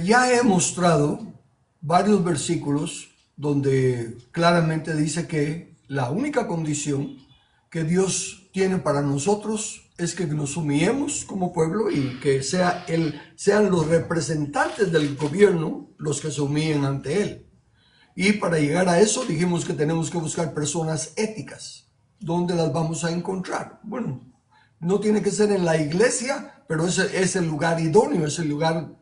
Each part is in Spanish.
Ya he mostrado varios versículos donde claramente dice que la única condición que Dios tiene para nosotros es que nos humillemos como pueblo y que sean los representantes del gobierno los que se humillen ante Él. Y para llegar a eso dijimos que tenemos que buscar personas éticas. ¿Dónde las vamos a encontrar? Bueno, no tiene que ser en la iglesia, pero ese es el lugar idóneo, es el lugar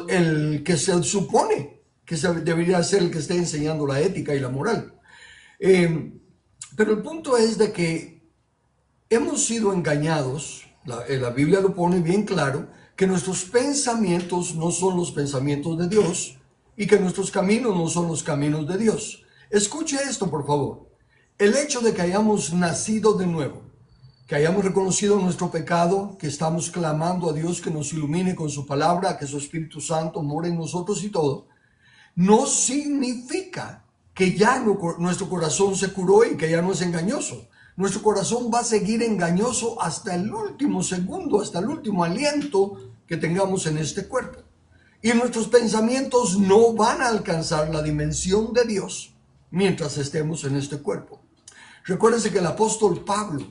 el que se supone que debería ser el que esté enseñando la ética y la moral. Pero el punto es de que hemos sido engañados, la Biblia lo pone bien claro, que nuestros pensamientos no son los pensamientos de Dios y que nuestros caminos no son los caminos de Dios. Escuche esto, por favor. El hecho de que hayamos nacido de nuevo, que hayamos reconocido nuestro pecado, que estamos clamando a Dios que nos ilumine con su palabra, que su Espíritu Santo more en nosotros y todo, no significa que ya nuestro corazón se curó y que ya no es engañoso. Nuestro corazón va a seguir engañoso hasta el último segundo, hasta el último aliento que tengamos en este cuerpo. Y nuestros pensamientos no van a alcanzar la dimensión de Dios mientras estemos en este cuerpo. Recuérdense que el apóstol Pablo,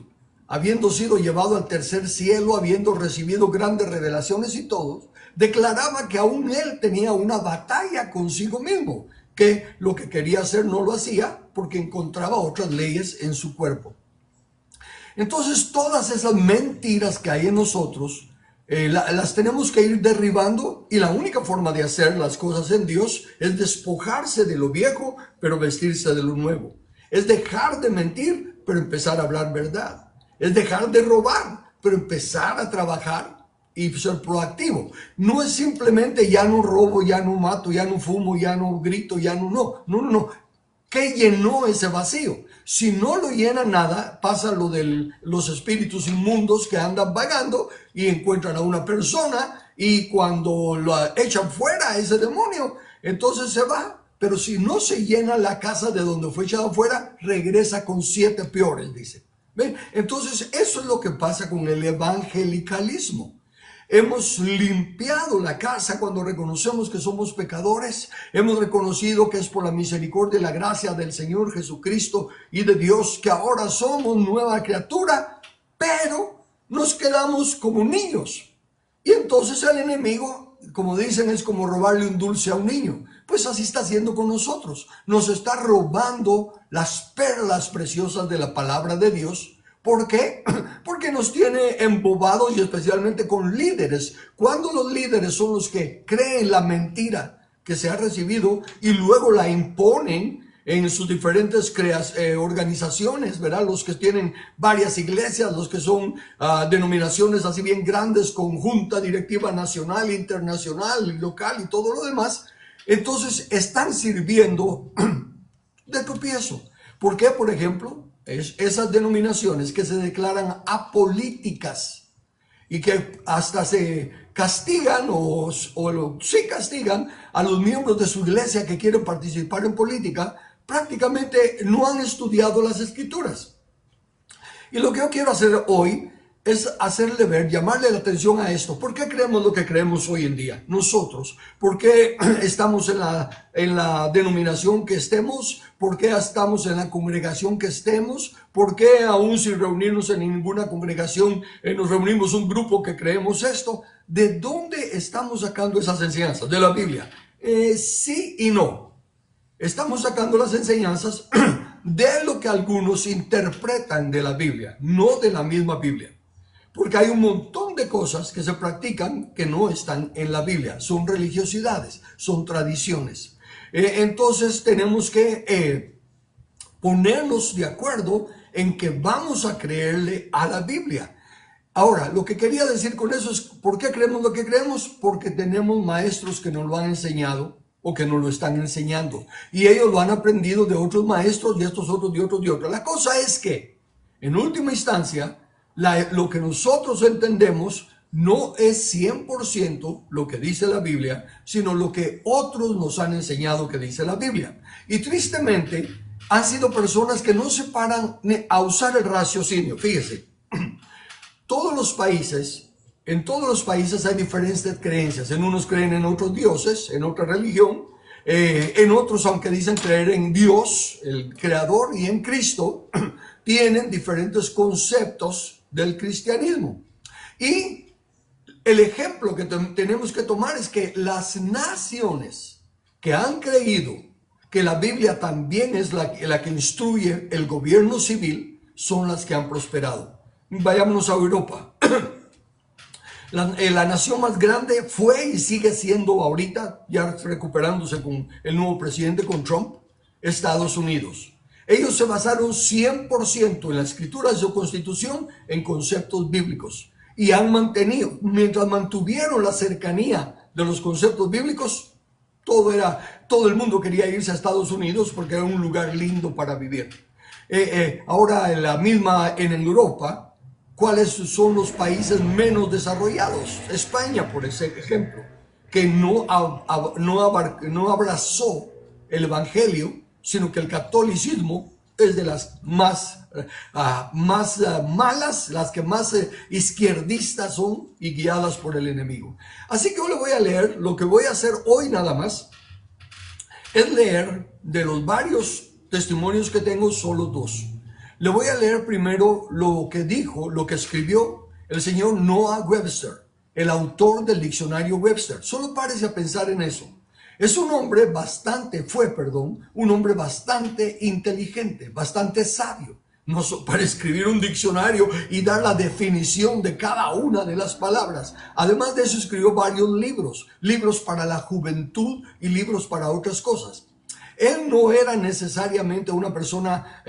habiendo sido llevado al tercer cielo, habiendo recibido grandes revelaciones y todo, declaraba que aún él tenía una batalla consigo mismo, que lo que quería hacer no lo hacía porque encontraba otras leyes en su cuerpo. Entonces todas esas mentiras que hay en nosotros, las tenemos que ir derribando, y la única forma de hacer las cosas en Dios es despojarse de lo viejo, pero vestirse de lo nuevo. Es dejar de mentir, pero empezar a hablar verdad. Es dejar de robar, pero empezar a trabajar y ser proactivo. No es simplemente ya no robo, ya no mato, ya no fumo, ya no grito, ya no. ¿Qué llenó ese vacío? Si no lo llena nada, pasa lo de los espíritus inmundos que andan vagando y encuentran a una persona, y cuando lo echan fuera a ese demonio, entonces se va. Pero si no se llena la casa de donde fue echado fuera, regresa con 7 peores, dice. ¿Ven? Entonces eso es lo que pasa con el evangelicalismo. Hemos limpiado la casa cuando reconocemos que somos pecadores. Hemos reconocido que es por la misericordia y la gracia del Señor Jesucristo y de Dios que ahora somos nueva criatura, pero nos quedamos como niños. Y entonces el enemigo, como dicen, es como robarle un dulce a un niño. Pues así está haciendo con nosotros. Nos está robando las perlas preciosas de la palabra de Dios. ¿Por qué? Porque nos tiene embobados, y especialmente con líderes. Cuando los líderes son los que creen la mentira que se ha recibido y luego la imponen en sus diferentes organizaciones, ¿verdad? Los que tienen varias iglesias, los que son denominaciones así bien grandes, con junta directiva nacional, internacional, local y todo lo demás, entonces están sirviendo de tropiezo. ¿Por qué? Por ejemplo, esas denominaciones que se declaran apolíticas y que hasta se castigan sí castigan a los miembros de su iglesia que quieren participar en política, prácticamente no han estudiado las escrituras. Y lo que yo quiero hacer hoy es hacerle ver, llamarle la atención a esto. ¿Por qué creemos lo que creemos hoy en día? Nosotros. ¿Por qué estamos en la denominación que estemos? ¿Por qué estamos en la congregación que estemos? ¿Por qué aún sin reunirnos en ninguna congregación nos reunimos un grupo que creemos esto? ¿De dónde estamos sacando esas enseñanzas? De la Biblia. Sí y no. Estamos sacando las enseñanzas de lo que algunos interpretan de la Biblia, no de la misma Biblia. Porque hay un montón de cosas que se practican que no están en la Biblia. Son religiosidades, son tradiciones. Entonces tenemos que ponernos de acuerdo en que vamos a creerle a la Biblia. Ahora, lo que quería decir con eso es, ¿por qué creemos lo que creemos? Porque tenemos maestros que nos lo han enseñado o que nos lo están enseñando. Y ellos lo han aprendido de otros maestros, y estos otros de otros de otros. La cosa es que, en última instancia, lo que nosotros entendemos no es 100% lo que dice la Biblia, sino lo que otros nos han enseñado que dice la Biblia. Y tristemente, han sido personas que no se paran a usar el raciocinio. Fíjese, todos los países en todos los países hay diferentes creencias. En unos creen en otros dioses, en otra religión. En otros, aunque dicen creer en Dios, el Creador, y en Cristo, tienen diferentes conceptos del cristianismo. Y el ejemplo que tenemos que tomar es que las naciones que han creído que la Biblia también es la que instruye el gobierno civil, son las que han prosperado. Vayámonos a Europa. La nación más grande fue y sigue siendo ahorita, ya recuperándose con el nuevo presidente, con Trump, Estados Unidos. Ellos se basaron 100% en la escritura de su constitución en conceptos bíblicos. Y han mantenido, mientras mantuvieron la cercanía de los conceptos bíblicos, todo el mundo quería irse a Estados Unidos porque era un lugar lindo para vivir. Ahora en Europa, ¿cuáles son los países menos desarrollados? España, por ese ejemplo, que no abrazó el evangelio, sino que el catolicismo es de las más malas, las que más izquierdistas son y guiadas por el enemigo. Así que yo le voy a leer, lo que voy a hacer hoy nada más, es leer de los varios testimonios que tengo, solo dos. Le voy a leer primero lo que escribió el señor Noah Webster, el autor del diccionario Webster. Solo párese a pensar en eso. Es un hombre un hombre bastante inteligente, bastante sabio. No para escribir un diccionario y dar la definición de cada una de las palabras. Además de eso, escribió varios libros para la juventud y libros para otras cosas. Él no era necesariamente una persona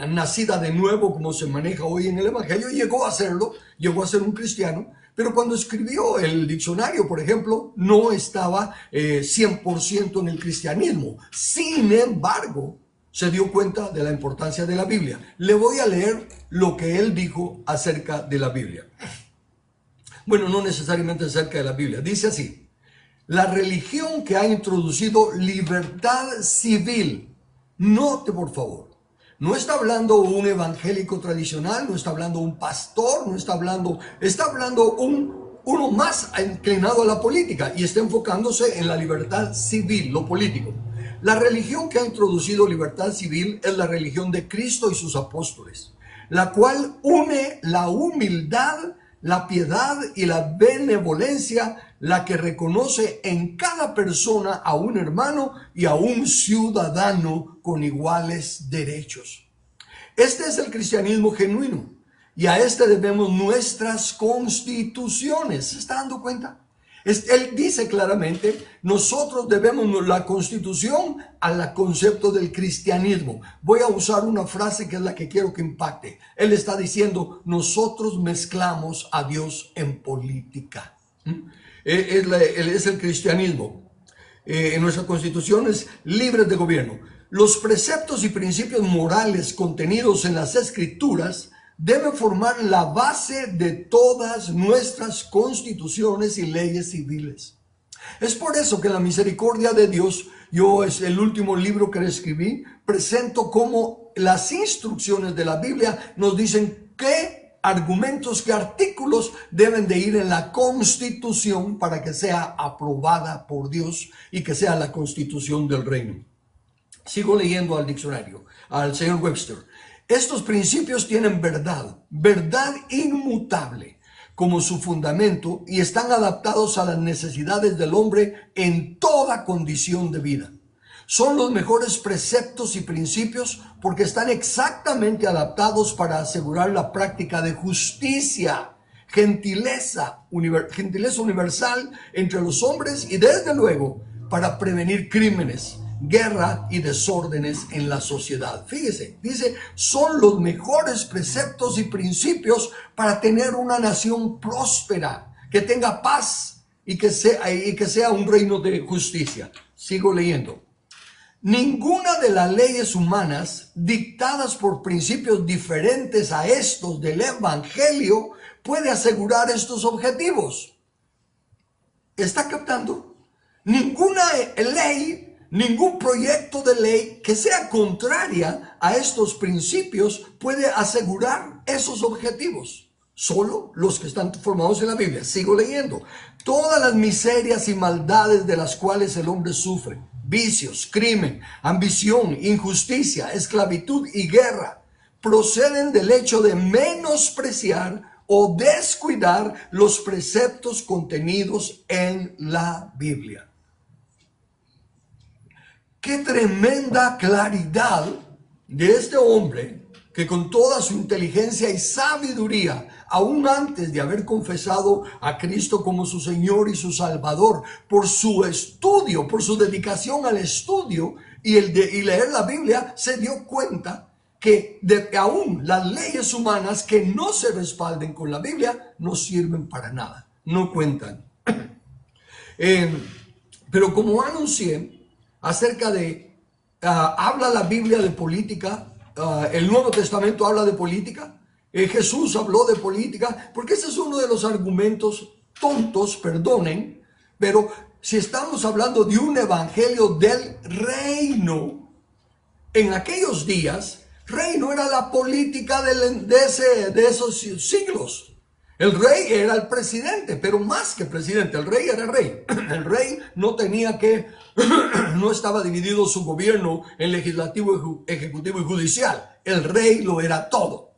nacida de nuevo como se maneja hoy en el evangelio. Llegó a ser un cristiano, pero cuando escribió el diccionario, por ejemplo, no estaba 100% en el cristianismo. Sin embargo, se dio cuenta de la importancia de la Biblia. Le voy a leer lo que él dijo acerca de la Biblia. Bueno, no necesariamente acerca de la Biblia. Dice así: la religión que ha introducido libertad civil. Note, por favor, no está hablando un evangélico tradicional, no está hablando un pastor, está hablando uno más inclinado a la política y está enfocándose en la libertad civil, lo político. La religión que ha introducido libertad civil es la religión de Cristo y sus apóstoles, la cual une la humildad, la piedad y la benevolencia, la que reconoce en cada persona a un hermano y a un ciudadano con iguales derechos. Este es el cristianismo genuino y a este debemos nuestras constituciones. ¿Se está dando cuenta? Él dice claramente, nosotros debemos la constitución al concepto del cristianismo. Voy a usar una frase que es la que quiero que impacte. Él está diciendo, nosotros mezclamos a Dios en política. Es el cristianismo. En nuestra constitución es libre de gobierno. Los preceptos y principios morales contenidos en las escrituras debe formar la base de todas nuestras constituciones y leyes civiles. Es por eso que la misericordia de Dios, es el último libro que escribí, presento como las instrucciones de la Biblia nos dicen qué argumentos, qué artículos deben de ir en la Constitución para que sea aprobada por Dios y que sea la Constitución del reino. Sigo leyendo al diccionario, al señor Webster. Estos principios tienen verdad inmutable como su fundamento y están adaptados a las necesidades del hombre en toda condición de vida. Son los mejores preceptos y principios porque están exactamente adaptados para asegurar la práctica de justicia, gentileza universal entre los hombres y desde luego para prevenir crímenes, guerra y desórdenes en la sociedad. Fíjese, dice, son los mejores preceptos y principios para tener una nación próspera, que tenga paz y que sea un reino de justicia. Sigo leyendo. Ninguna de las leyes humanas dictadas por principios diferentes a estos del evangelio puede asegurar estos objetivos. ¿Está captando? Ninguna ley, ningún proyecto de ley que sea contraria a estos principios puede asegurar esos objetivos. Solo los que están formados en la Biblia. Sigo leyendo. Todas las miserias y maldades de las cuales el hombre sufre, vicios, crimen, ambición, injusticia, esclavitud y guerra, proceden del hecho de menospreciar o descuidar los preceptos contenidos en la Biblia. Qué tremenda claridad de este hombre que con toda su inteligencia y sabiduría, aún antes de haber confesado a Cristo como su Señor y su Salvador, por su estudio, por su dedicación al estudio y leer la Biblia, se dio cuenta que aún las leyes humanas que no se respalden con la Biblia no sirven para nada, no cuentan. Pero como anuncié, acerca de, habla la Biblia de política, el Nuevo Testamento habla de política, Jesús habló de política, porque ese es uno de los argumentos tontos, perdonen, pero si estamos hablando de un evangelio del reino, en aquellos días, reino era la política de esos siglos. El rey era el presidente, pero más que presidente, el rey era rey. El rey no tenía no estaba dividido su gobierno en legislativo, ejecutivo y judicial. El rey lo era todo.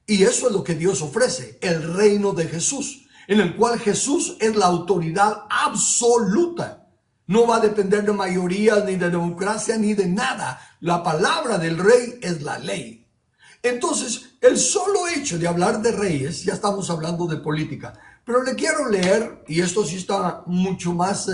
Y eso es lo que Dios ofrece, el reino de Jesús, en el cual Jesús es la autoridad absoluta. No va a depender de mayoría, ni de democracia, ni de nada. La palabra del rey es la ley. Entonces, el solo hecho de hablar de reyes, ya estamos hablando de política. Pero le quiero leer, y esto sí está mucho más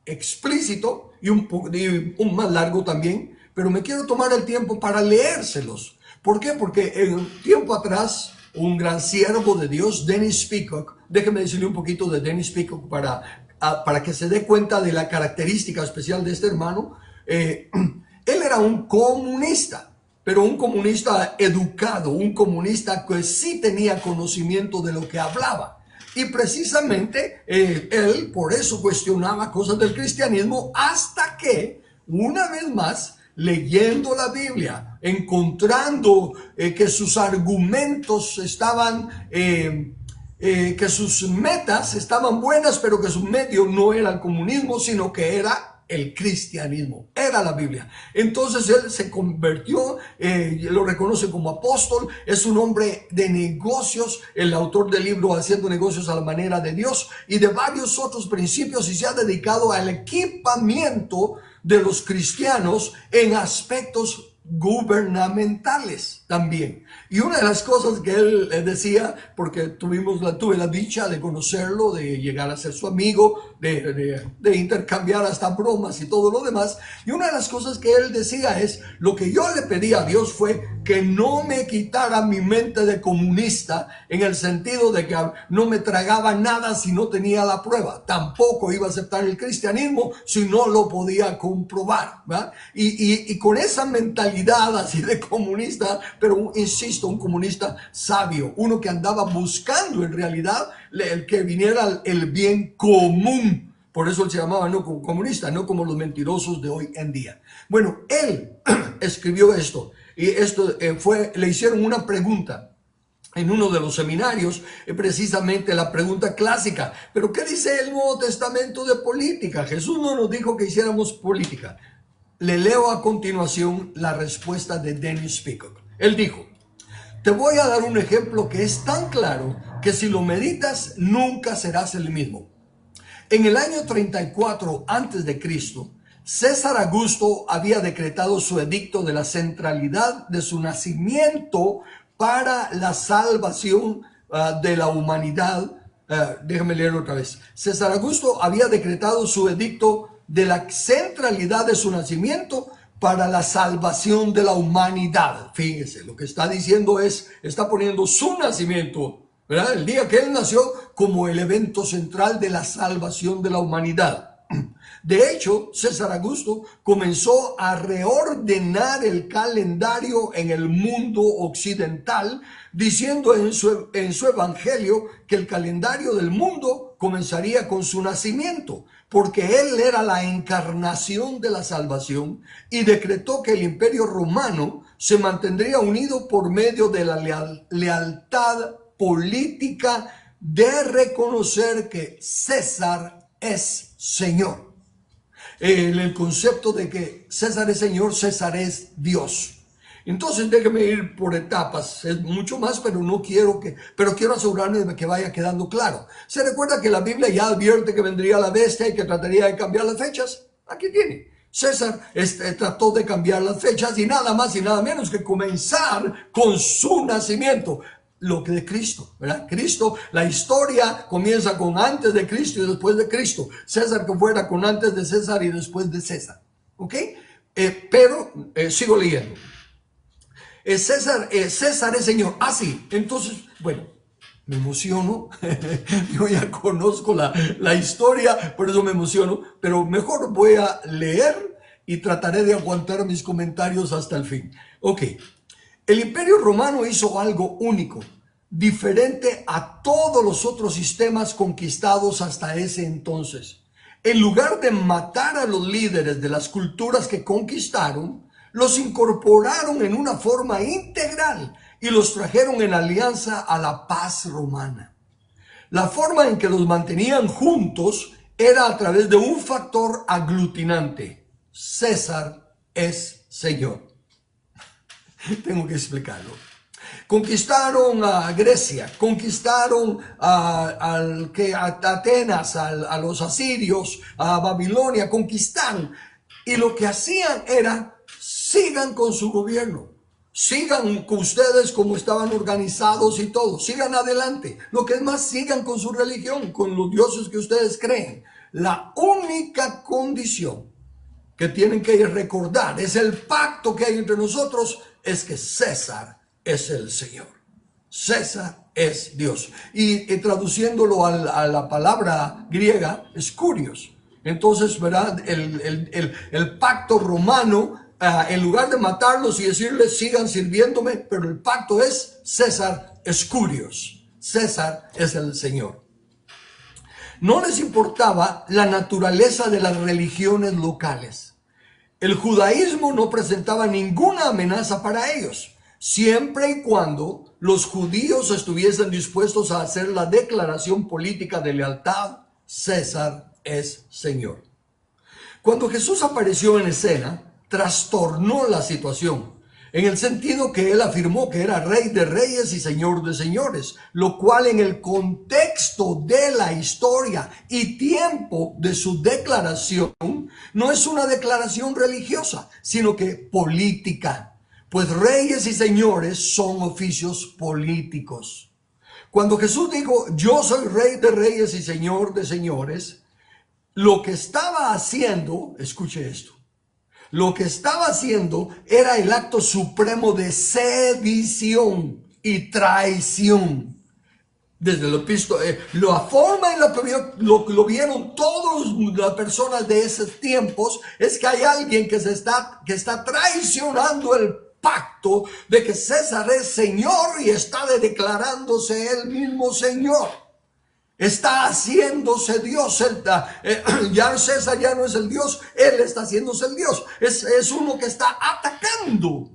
explícito y un más largo también, pero me quiero tomar el tiempo para leérselos. ¿Por qué? Porque en un tiempo atrás, un gran siervo de Dios, Dennis Peacock, déjeme decirle un poquito de Dennis Peacock para que se dé cuenta de la característica especial de este hermano. Él era un comunista, pero un comunista educado, un comunista que sí tenía conocimiento de lo que hablaba. Y precisamente él por eso cuestionaba cosas del cristianismo, hasta que, una vez más, leyendo la Biblia, encontrando que sus argumentos estaban, que sus metas estaban buenas, pero que su medio no era el comunismo, sino que era el cristianismo, era la Biblia. Entonces él se convirtió, lo reconoce como apóstol, es un hombre de negocios, el autor del libro Haciendo Negocios a la Manera de Dios y de varios otros principios, y se ha dedicado al equipamiento de los cristianos en aspectos gubernamentales también. Y una de las cosas que él decía, porque tuve la dicha de conocerlo, de llegar a ser su amigo, de intercambiar hasta bromas y todo lo demás, y una de las cosas que él decía es, lo que yo le pedí a Dios fue que no me quitara mi mente de comunista, en el sentido de que no me tragaba nada si no tenía la prueba, tampoco iba a aceptar el cristianismo si no lo podía comprobar, ¿verdad? Y con esa mentalidad así de comunista, pero insisto, un comunista sabio, uno que andaba buscando en realidad el que viniera el bien común. Por eso él se llamaba no como comunista, no como los mentirosos de hoy en día. Bueno, él escribió esto, y esto le hicieron una pregunta en uno de los seminarios, precisamente la pregunta clásica, pero ¿qué dice el Nuevo Testamento de política? Jesús no nos dijo que hiciéramos política. Le leo a continuación la respuesta de Dennis Peacock. Él dijo, te voy a dar un ejemplo que es tan claro que si lo meditas nunca serás el mismo. En el año 34 a.C., César Augusto había decretado su edicto de la centralidad de su nacimiento para la salvación de la humanidad. Déjame leer otra vez. César Augusto había decretado su edicto de la centralidad de su nacimiento para la salvación de la humanidad. Fíjense, lo que está diciendo está poniendo su nacimiento, ¿verdad? El día que él nació como el evento central de la salvación de la humanidad. De hecho, César Augusto comenzó a reordenar el calendario en el mundo occidental, diciendo en su evangelio que el calendario del mundo comenzaría con su nacimiento, porque él era la encarnación de la salvación, y decretó que el Imperio Romano se mantendría unido por medio de la lealtad política de reconocer que César es Señor. El concepto de que César es Señor, César es Dios. Entonces déjeme ir por etapas, es mucho más, pero quiero asegurarme de que vaya quedando claro. ¿Se recuerda que la Biblia ya advierte que vendría la bestia y que trataría de cambiar las fechas? Aquí tiene. César trató de cambiar las fechas y nada más y nada menos que comenzar con su nacimiento. Lo que de Cristo, ¿verdad? Cristo, la historia comienza con antes de Cristo y después de Cristo. César que fuera con antes de César y después de César. ¿Ok? Pero sigo leyendo. César es Señor. Ah, sí. Entonces, bueno, me emociono. Yo ya conozco la historia, por eso me emociono. Pero mejor voy a leer y trataré de aguantar mis comentarios hasta el fin. Ok. El Imperio Romano hizo algo único, diferente a todos los otros sistemas conquistados hasta ese entonces. En lugar de matar a los líderes de las culturas que conquistaron, los incorporaron en una forma integral y los trajeron en alianza a la paz romana. La forma en que los mantenían juntos era a través de un factor aglutinante. César es Señor. Tengo que explicarlo. Conquistaron a Grecia, conquistaron a Atenas, a los asirios, a Babilonia, conquistaron. Y lo que hacían era, sigan con su gobierno, sigan con ustedes como estaban organizados y todo, sigan adelante. Lo que es más, sigan con su religión, con los dioses que ustedes creen. La única condición que tienen que recordar, es el pacto que hay entre nosotros, es que César es el Señor. César es Dios. Y traduciéndolo a la palabra griega, es curios. Entonces, ¿verdad? El pacto romano, en lugar de matarlos y decirles sigan sirviéndome, pero el pacto es César es curios. César es el Señor. No les importaba la naturaleza de las religiones locales. El judaísmo no presentaba ninguna amenaza para ellos, siempre y cuando los judíos estuviesen dispuestos a hacer la declaración política de lealtad: César es Señor. Cuando Jesús apareció en escena, trastornó la situación, en el sentido que él afirmó que era Rey de Reyes y Señor de Señores, lo cual en el contexto de la historia y tiempo de su declaración no es una declaración religiosa, sino que política, pues reyes y señores son oficios políticos. Cuando Jesús dijo, yo soy Rey de Reyes y Señor de Señores, lo que estaba haciendo, escuche esto, lo que estaba haciendo era el acto supremo de sedición y traición. Desde la forma en la que lo vieron todas las personas de esos tiempos es que hay alguien que está traicionando el pacto de que César es Señor y está declarándose él mismo Señor. Está haciéndose Dios. Ya César ya no es el Dios, él está haciéndose el Dios. Es uno que está atacando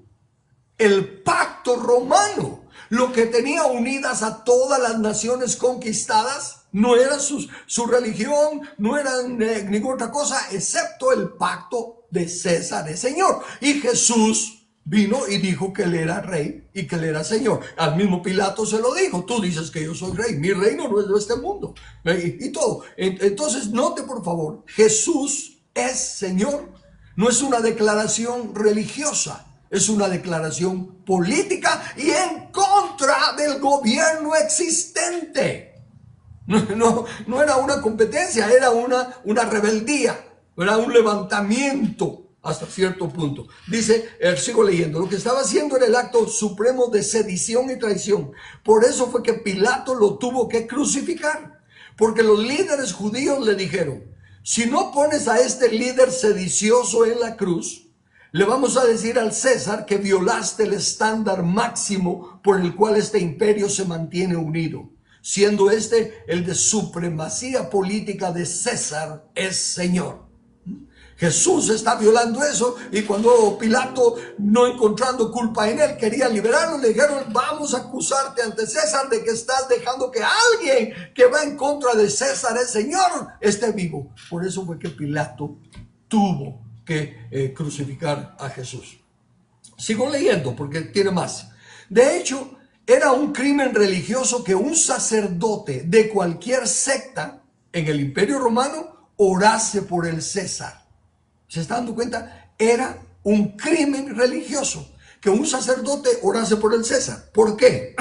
el pacto romano. Lo que tenía unidas a todas las naciones conquistadas no era su religión, no era ninguna otra cosa, excepto el pacto de César es Señor. Y Jesús vino y dijo que él era rey y que él era Señor. Al mismo Pilato se lo dijo, tú dices que yo soy rey, mi reino no es de este mundo. Y todo. Entonces, note por favor, Jesús es Señor. No es una declaración religiosa. Es una declaración política y en contra del gobierno existente. No era una competencia, era una rebeldía, era un levantamiento hasta cierto punto. Dice, sigo leyendo, lo que estaba haciendo era el acto supremo de sedición y traición. Por eso fue que Pilato lo tuvo que crucificar, porque los líderes judíos le dijeron, si no pones a este líder sedicioso en la cruz, le vamos a decir al César que violaste el estándar máximo por el cual este imperio se mantiene unido, siendo el de supremacía política de César es Señor. Jesús está violando eso, y cuando Pilato, no encontrando culpa en él, quería liberarlo, le dijeron: vamos a acusarte ante César de que estás dejando que alguien que va en contra de César, el Señor, esté vivo. Por eso fue que Pilato tuvo que crucificar a Jesús. Sigo leyendo porque tiene más. De hecho, era un crimen religioso que un sacerdote de cualquier secta en el Imperio Romano orase por el César. ¿Se está dando cuenta? Era un crimen religioso que un sacerdote orase por el César. ¿Por qué?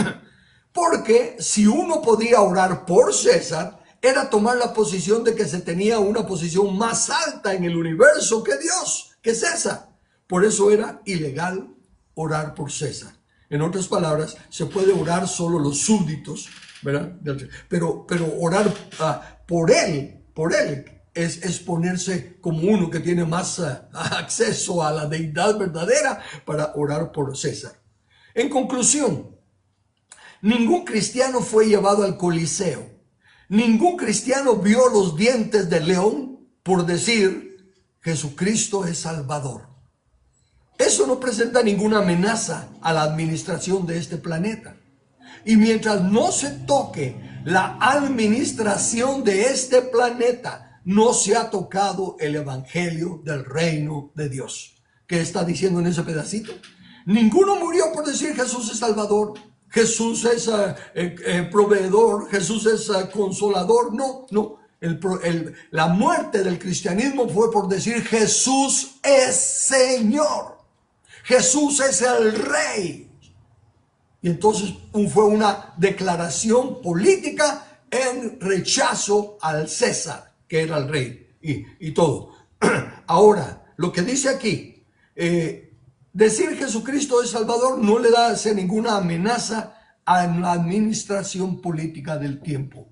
Porque si uno podía orar por César, era tomar la posición de que se tenía una posición más alta en el universo que Dios, que César. Por eso era ilegal orar por César. En otras palabras, se puede orar solo los súbditos, ¿verdad? Pero orar por él es ponerse como uno que tiene más acceso a la deidad verdadera para orar por César. En conclusión, ningún cristiano fue llevado al Coliseo. Ningún cristiano vio los dientes del león por decir: Jesucristo es Salvador. Eso no presenta ninguna amenaza a la administración de este planeta. Y mientras no se toque la administración de este planeta, no se ha tocado el evangelio del reino de Dios. ¿Qué está diciendo en ese pedacito? Ninguno murió por decir: Jesús es Salvador, Jesús es proveedor, Jesús es consolador. No. La muerte del cristianismo fue por decir: Jesús es Señor, Jesús es el Rey. Y entonces fue una declaración política en rechazo al César, que era el rey, y todo. Ahora, lo que dice aquí, decir Jesucristo es Salvador no le da ninguna amenaza a la administración política del tiempo.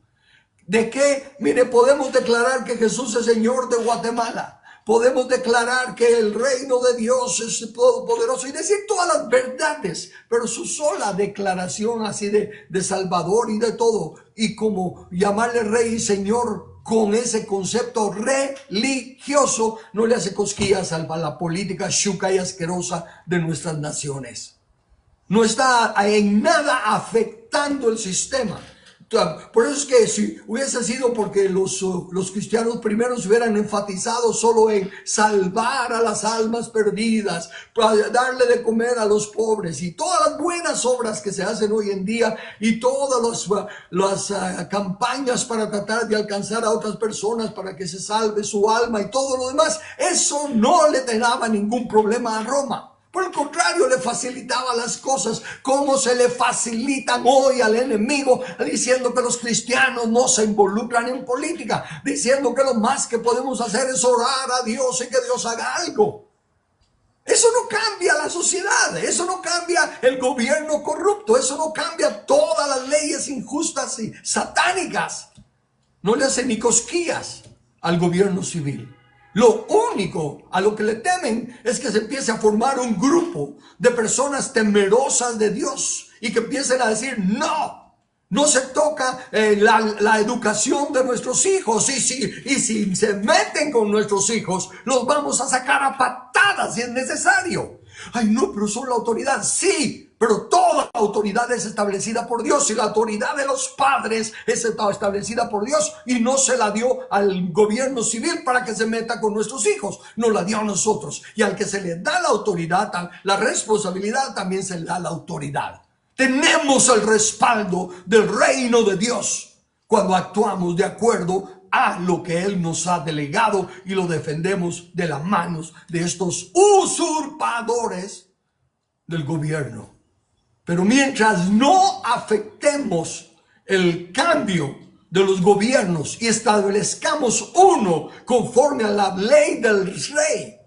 ¿De qué? Mire, podemos declarar que Jesús es Señor de Guatemala. Podemos declarar que el reino de Dios es todopoderoso y decir todas las verdades, pero su sola declaración así de Salvador y de todo, y como llamarle Rey y Señor con ese concepto religioso, no le hace cosquillas a la política chuca y asquerosa de nuestras naciones. No está en nada afectando el sistema. Por eso es que si hubiese sido porque los cristianos primero se hubieran enfatizado solo en salvar a las almas perdidas, para darle de comer a los pobres y todas las buenas obras que se hacen hoy en día y todas las campañas para tratar de alcanzar a otras personas para que se salve su alma y todo lo demás, eso no le daba ningún problema a Roma. Por el contrario, le facilitaba las cosas como se le facilitan hoy al enemigo, diciendo que los cristianos no se involucran en política, diciendo que lo más que podemos hacer es orar a Dios y que Dios haga algo. Eso no cambia la sociedad, eso no cambia el gobierno corrupto, eso no cambia todas las leyes injustas y satánicas. No le hace ni cosquillas al gobierno civil. Lo único a lo que le temen es que se empiece a formar un grupo de personas temerosas de Dios y que empiecen a decir: no se toca la educación de nuestros hijos, y si se meten con nuestros hijos, los vamos a sacar a patadas si es necesario. Ay, no, pero son la autoridad. Sí, pero toda la autoridad es establecida por Dios, y la autoridad de los padres es establecida por Dios, y no se la dio al gobierno civil para que se meta con nuestros hijos, nos la dio a nosotros. Y al que se le da la autoridad, la responsabilidad, también se le da la autoridad. Tenemos el respaldo del reino de Dios cuando actuamos de acuerdo a lo que Él nos ha delegado y lo defendemos de las manos de estos usurpadores del gobierno. Pero mientras no afectemos el cambio de los gobiernos y establezcamos uno conforme a la ley del rey,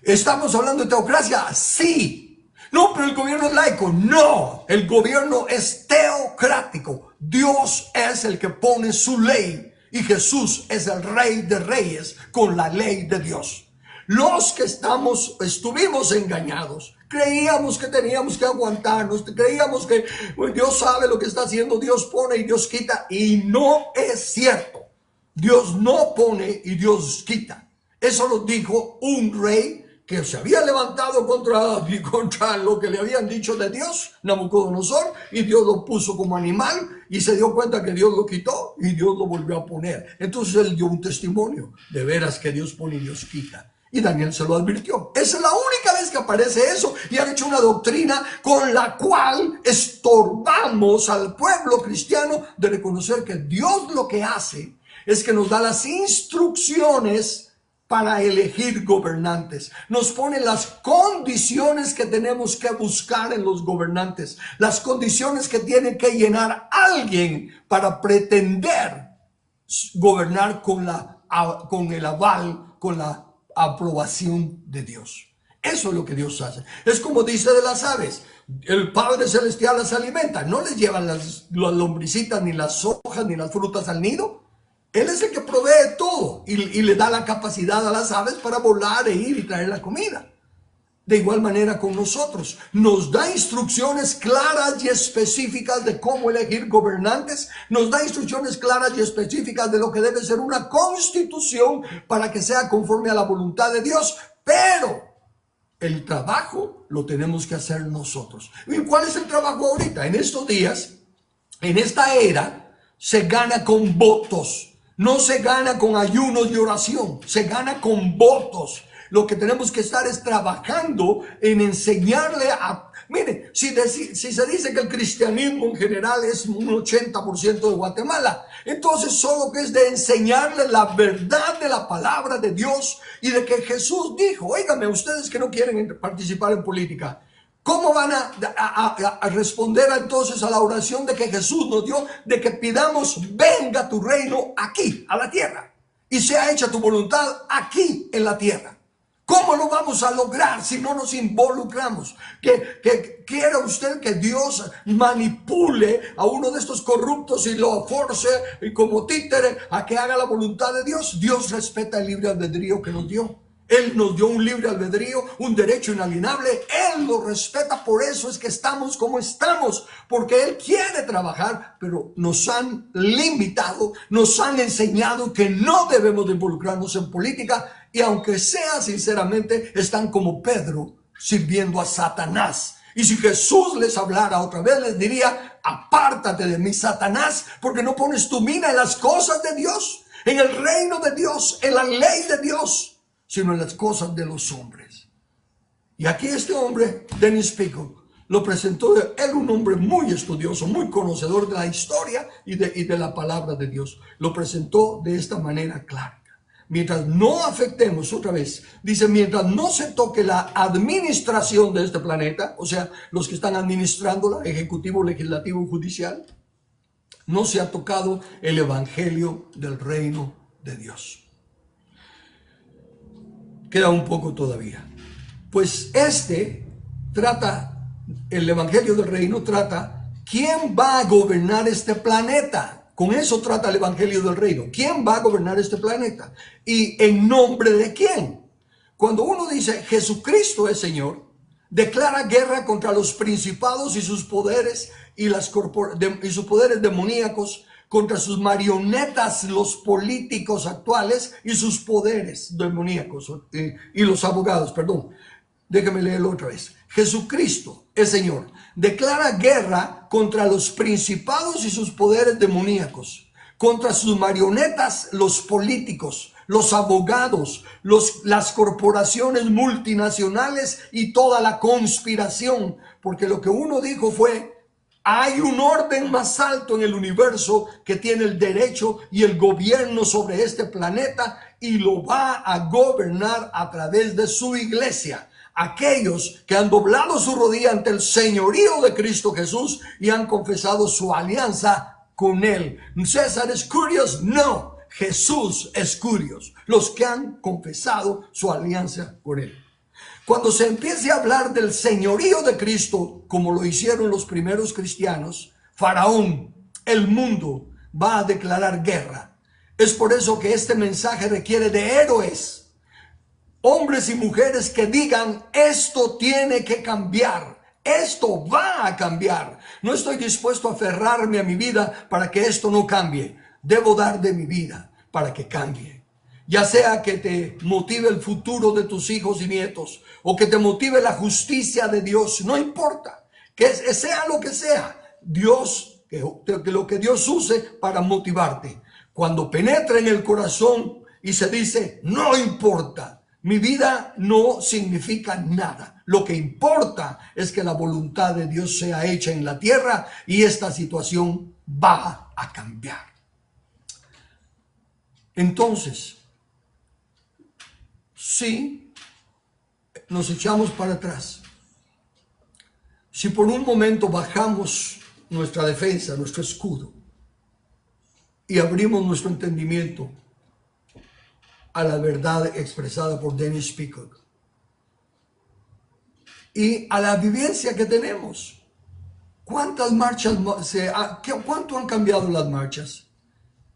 ¿estamos hablando de teocracia? Sí. No, pero el gobierno es laico. No, el gobierno es teocrático. Dios es el que pone su ley y Jesús es el Rey de Reyes con la ley de Dios. Los que estuvimos engañados, creíamos que teníamos que aguantarnos, creíamos que Dios sabe lo que está haciendo, Dios pone y Dios quita, y no es cierto. Dios no pone y Dios quita. Eso lo dijo un rey que se había levantado contra lo que le habían dicho de Dios, Nabucodonosor, y Dios lo puso como animal y se dio cuenta que Dios lo quitó y Dios lo volvió a poner. Entonces él dio un testimonio, de veras que Dios pone y Dios quita. Y Daniel se lo advirtió. Esa es la única vez que aparece eso, y han hecho una doctrina con la cual estorbamos al pueblo cristiano de reconocer que Dios lo que hace es que nos da las instrucciones para elegir gobernantes. Nos pone las condiciones que tenemos que buscar en los gobernantes, las condiciones que tiene que llenar alguien para pretender gobernar con el aval, con la aprobación de Dios. Eso es lo que Dios hace. Es como dice de las aves: el Padre Celestial las alimenta, no les llevan las lombricitas, ni las hojas, ni las frutas al nido. Él es el que provee todo y le da la capacidad a las aves para volar e ir y traer la comida. De igual manera con nosotros, nos da instrucciones claras y específicas de cómo elegir gobernantes, nos da instrucciones claras y específicas de lo que debe ser una constitución para que sea conforme a la voluntad de Dios, pero el trabajo lo tenemos que hacer nosotros. ¿Y cuál es el trabajo ahorita? En estos días, en esta era, se gana con votos. No se gana con ayunos y oración, se gana con votos. Lo que tenemos que estar es trabajando en enseñarle a... Mire, si se dice que el cristianismo en general es un 80% de Guatemala, entonces solo que es de enseñarle la verdad de la palabra de Dios y de que Jesús dijo: óigame, ustedes que no quieren participar en política, ¿cómo van a responder entonces a la oración de que Jesús nos dio, de que pidamos: venga tu reino aquí, a la tierra, y sea hecha tu voluntad aquí en la tierra? ¿Cómo lo vamos a lograr si no nos involucramos? Que quiera usted que Dios manipule a uno de estos corruptos y lo force y como títere a que haga la voluntad de Dios. Dios respeta el libre albedrío que nos dio. Él nos dio un libre albedrío, un derecho inalienable. Él lo respeta, por eso es que estamos como estamos, porque Él quiere trabajar, pero nos han limitado, nos han enseñado que no debemos de involucrarnos en política, y aunque sea sinceramente, están como Pedro sirviendo a Satanás. Y si Jesús les hablara otra vez, les diría: apártate de mí, Satanás, porque no pones tu mira en las cosas de Dios, en el reino de Dios, en la ley de Dios, sino en las cosas de los hombres. Y aquí este hombre, Dennis Peacock, lo presentó. Él, un hombre muy estudioso, muy conocedor de la historia y de la palabra de Dios, lo presentó de esta manera clara. Mientras no afectemos, otra vez, dice, mientras no se toque la administración de este planeta, o sea, los que están administrando, ejecutivo, legislativo y judicial, no se ha tocado el evangelio del reino de Dios. Queda un poco todavía. Pues el evangelio del reino trata quién va a gobernar este planeta. Con eso trata el evangelio del reino. ¿Quién va a gobernar este planeta? ¿Y en nombre de quién? Cuando uno dice Jesucristo es Señor, declara guerra contra los principados y sus poderes y sus poderes demoníacos, contra sus marionetas, los políticos actuales, y sus poderes demoníacos, y los abogados, perdón. Déjame leerlo otra vez. Jesucristo es Señor. Declara guerra contra los principados y sus poderes demoníacos, contra sus marionetas, los políticos, los abogados, las corporaciones multinacionales y toda la conspiración. Porque lo que uno dijo fue: hay un orden más alto en el universo que tiene el derecho y el gobierno sobre este planeta, y lo va a gobernar a través de su iglesia. Aquellos que han doblado su rodilla ante el señorío de Cristo Jesús y han confesado su alianza con Él. ¿César es Curios? No, Jesús es Curios. Los que han confesado su alianza con Él. Cuando se empiece a hablar del señorío de Cristo, como lo hicieron los primeros cristianos, Faraón, el mundo, va a declarar guerra. Es por eso que este mensaje requiere de héroes. Hombres y mujeres que digan: esto tiene que cambiar, esto va a cambiar. No estoy dispuesto a aferrarme a mi vida para que esto no cambie. Debo dar de mi vida para que cambie. ya sea que te motive el futuro de tus hijos y nietos, o que te motive la justicia de Dios, no importa, que sea lo que sea, Dios, que lo que Dios use para motivarte. Cuando penetra en el corazón y se dice, no importa, mi vida no significa nada. Lo que importa es que la voluntad de Dios sea hecha en la tierra y esta situación va a cambiar. Entonces, si nos echamos para atrás, si por un momento bajamos nuestra defensa, nuestro escudo, y abrimos nuestro entendimiento a la verdad expresada por Dennis Peacock y a la vivencia que tenemos. ¿Cuántas marchas, cuánto han cambiado las marchas?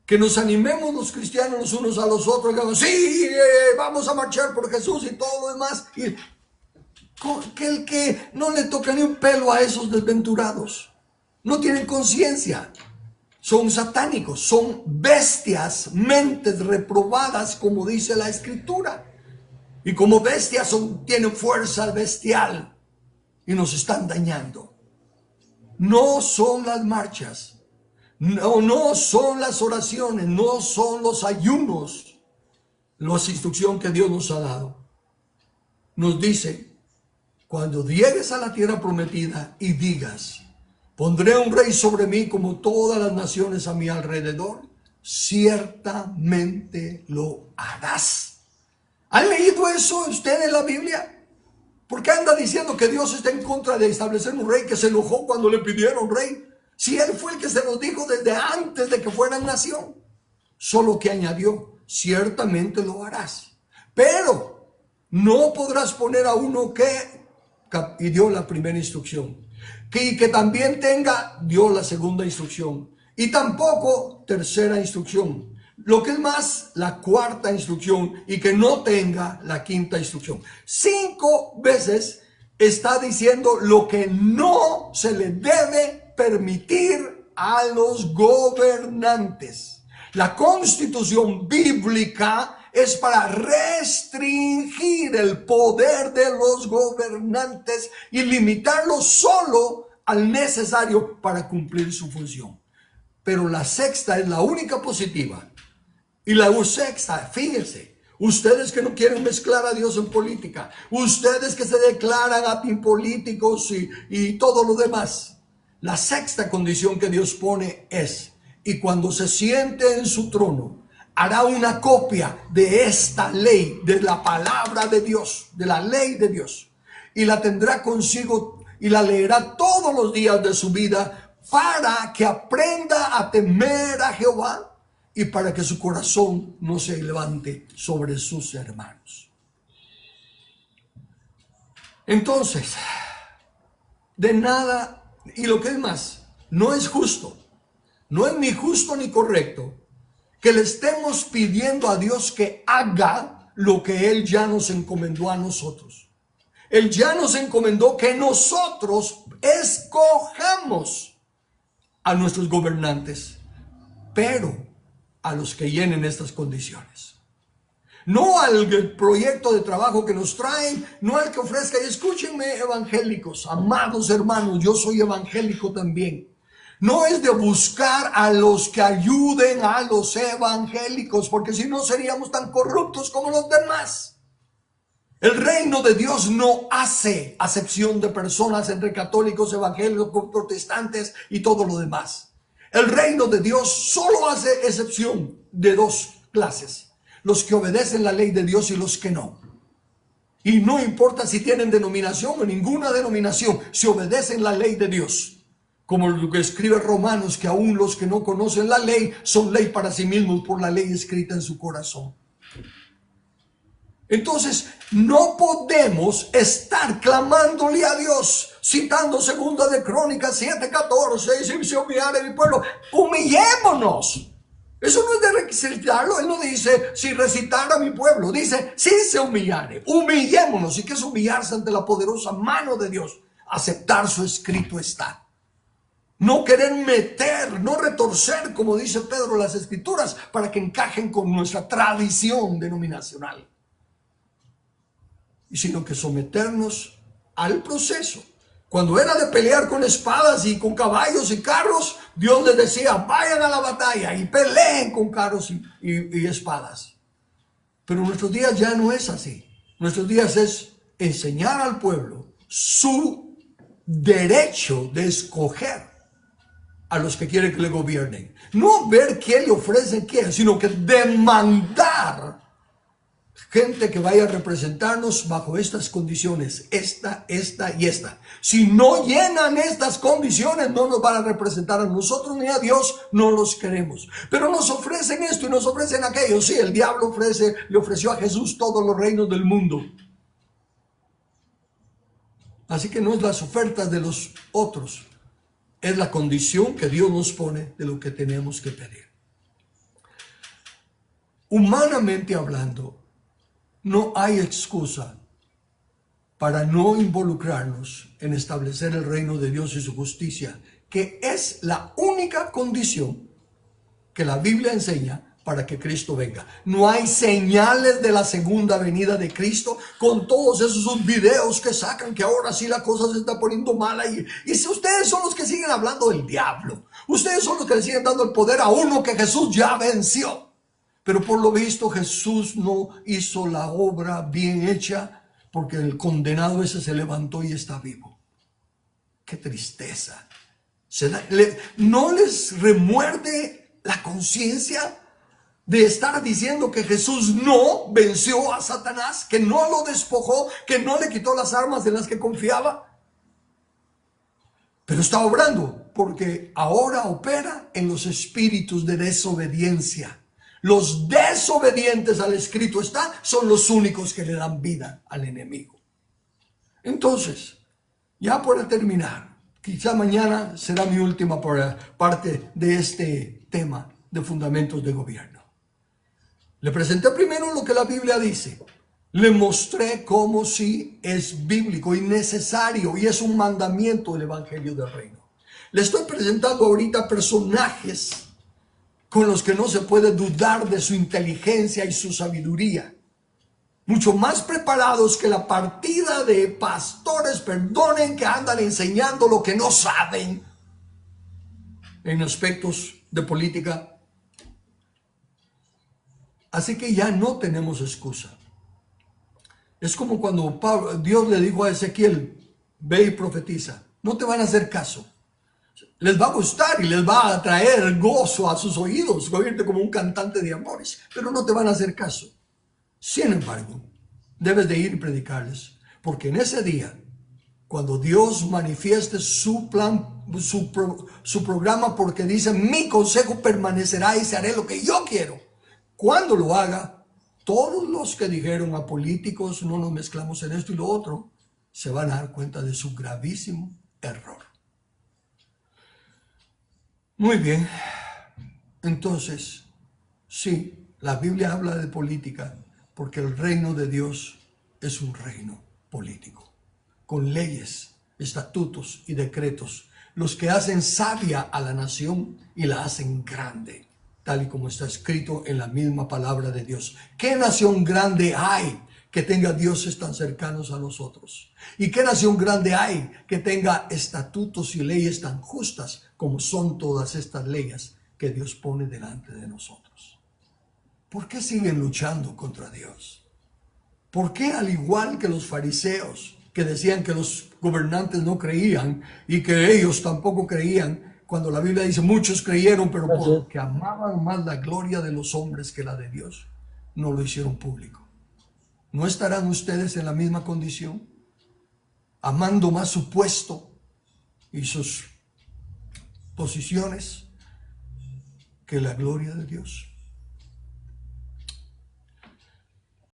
Que nos animemos los cristianos los unos a los otros, que digamos, sí, vamos a marchar por Jesús y todo lo demás. Y que el que no le toca ni un pelo a esos desventurados, no tienen conciencia. Son satánicos, son bestias, mentes reprobadas, como dice la Escritura. Y como bestias tienen fuerza bestial y nos están dañando. No son las marchas, no son las oraciones, no son los ayunos, la instrucción que Dios nos ha dado. Nos dice, cuando llegues a la tierra prometida y digas, pondré un rey sobre mí como todas las naciones a mi alrededor, ciertamente lo harás. ¿Han leído eso usted en la Biblia? ¿Por qué anda diciendo que Dios está en contra de establecer un rey, que se enojó cuando le pidieron rey? Si Él fue el que se los dijo desde antes de que fueran nación. Solo que añadió, ciertamente lo harás. Pero no podrás poner a uno que, y dio la primera instrucción, que también dio la segunda instrucción, y tampoco tercera instrucción. Lo que es más, la cuarta instrucción, y que no tenga la quinta instrucción. 5 veces está diciendo lo que no se le debe permitir a los gobernantes. La constitución bíblica es para restringir el poder de los gobernantes y limitarlo solo al necesario para cumplir su función. Pero la sexta es la única positiva. Y la sexta, fíjense, ustedes que no quieren mezclar a Dios en política, ustedes que se declaran apolíticos y todo lo demás, la sexta condición que Dios pone es, y cuando se siente en su trono, hará una copia de esta ley, de la palabra de Dios, de la ley de Dios, y la tendrá consigo y la leerá todos los días de su vida para que aprenda a temer a Jehová y para que su corazón no se levante sobre sus hermanos. Entonces, de nada, y lo que es más, no es justo, no es ni justo ni correcto que le estemos pidiendo a Dios que haga lo que Él ya nos encomendó a nosotros. Él ya nos encomendó que nosotros escojamos a nuestros gobernantes, pero a los que llenen estas condiciones. No al proyecto de trabajo que nos traen, no al que ofrezca. Y escúchenme, evangélicos, amados hermanos, yo soy evangélico también. No es de buscar a los que ayuden a los evangélicos, porque si no seríamos tan corruptos como los demás. El reino de Dios no hace acepción de personas entre católicos, evangélicos, protestantes y todo lo demás. El reino de Dios solo hace excepción de 2 clases: los que obedecen la ley de Dios y los que no. Y no importa si tienen denominación o ninguna denominación, si obedecen la ley de Dios. Como lo que escribe Romanos, que aún los que no conocen la ley son ley para sí mismos por la ley escrita en su corazón. Entonces, no podemos estar clamándole a Dios, citando 2 de Crónicas 7:14, y si se humillare mi pueblo, humillémonos. Eso no es de recitarlo. Él no dice, si recitara mi pueblo, dice, si se humillare, humillémonos. ¿Y qué es humillarse ante la poderosa mano de Dios? Aceptar su escrito está. No querer meter, no retorcer, como dice Pedro, las escrituras para que encajen con nuestra tradición denominacional, sino que someternos al proceso. Cuando era de pelear con espadas y con caballos y carros, Dios les decía, vayan a la batalla y peleen con carros y espadas. Pero nuestros días ya no es así. Nuestros días es enseñar al pueblo su derecho de escoger a los que quieren que le gobiernen. No ver qué le ofrecen qué, sino que demandar gente que vaya a representarnos bajo estas condiciones, esta y esta. Si no llenan estas condiciones, no nos van a representar a nosotros ni a Dios, no los queremos. Pero nos ofrecen esto y nos ofrecen aquello. Sí, el diablo le ofreció a Jesús todos los reinos del mundo. Así que no es las ofertas de los otros, es la condición que Dios nos pone de lo que tenemos que pedir. Humanamente hablando, no hay excusa para no involucrarnos en establecer el reino de Dios y su justicia, que es la única condición que la Biblia enseña para que Cristo venga. No hay señales de la segunda venida de Cristo con todos esos videos que sacan que ahora sí la cosa se está poniendo mala. Y si ustedes son los que siguen hablando del diablo, ustedes son los que le siguen dando el poder a uno que Jesús ya venció. Pero por lo visto Jesús no hizo la obra bien hecha porque el condenado ese se levantó y está vivo. ¡Qué tristeza! ¿No les remuerde la conciencia de estar diciendo que Jesús no venció a Satanás, que no lo despojó, que no le quitó las armas en las que confiaba? Pero está obrando porque ahora opera en los espíritus de desobediencia. Los desobedientes al escrito está, son los únicos que le dan vida al enemigo. Entonces, ya para terminar, quizá mañana será mi última parte de este tema de fundamentos de gobierno. Le presenté primero lo que la Biblia dice. Le mostré cómo sí es bíblico y necesario y es un mandamiento del Evangelio del Reino. Le estoy presentando ahorita personajes con los que no se puede dudar de su inteligencia y su sabiduría. Mucho más preparados que la partida de pastores, perdonen, que andan enseñando lo que no saben en aspectos de política. Así que ya no tenemos excusa. Es como cuando Dios le dijo a Ezequiel, ve y profetiza. No te van a hacer caso. Les va a gustar y les va a traer gozo a sus oídos, oírte como un cantante de amores, pero no te van a hacer caso. Sin embargo, debes de ir y predicarles, porque en ese día, cuando Dios manifieste su plan, su programa, porque dice, mi consejo permanecerá y se haré lo que yo quiero. Cuando lo haga, todos los que dijeron a políticos, no nos mezclamos en esto y lo otro, se van a dar cuenta de su gravísimo error. Muy bien, entonces, sí, la Biblia habla de política porque el reino de Dios es un reino político, con leyes, estatutos y decretos, los que hacen sabia a la nación y la hacen grande, tal y como está escrito en la misma palabra de Dios. ¿Qué nación grande hay que tenga dioses tan cercanos a nosotros? ¿Y qué nación grande hay que tenga estatutos y leyes tan justas como son todas estas leyes que Dios pone delante de nosotros? ¿Por qué siguen luchando contra Dios? ¿Por qué, al igual que los fariseos, que decían que los gobernantes no creían y que ellos tampoco creían, cuando la Biblia dice muchos creyeron, pero porque amaban más la gloria de los hombres que la de Dios, no lo hicieron público? ¿No estarán ustedes en la misma condición, amando más su puesto y sus posiciones que la gloria de Dios?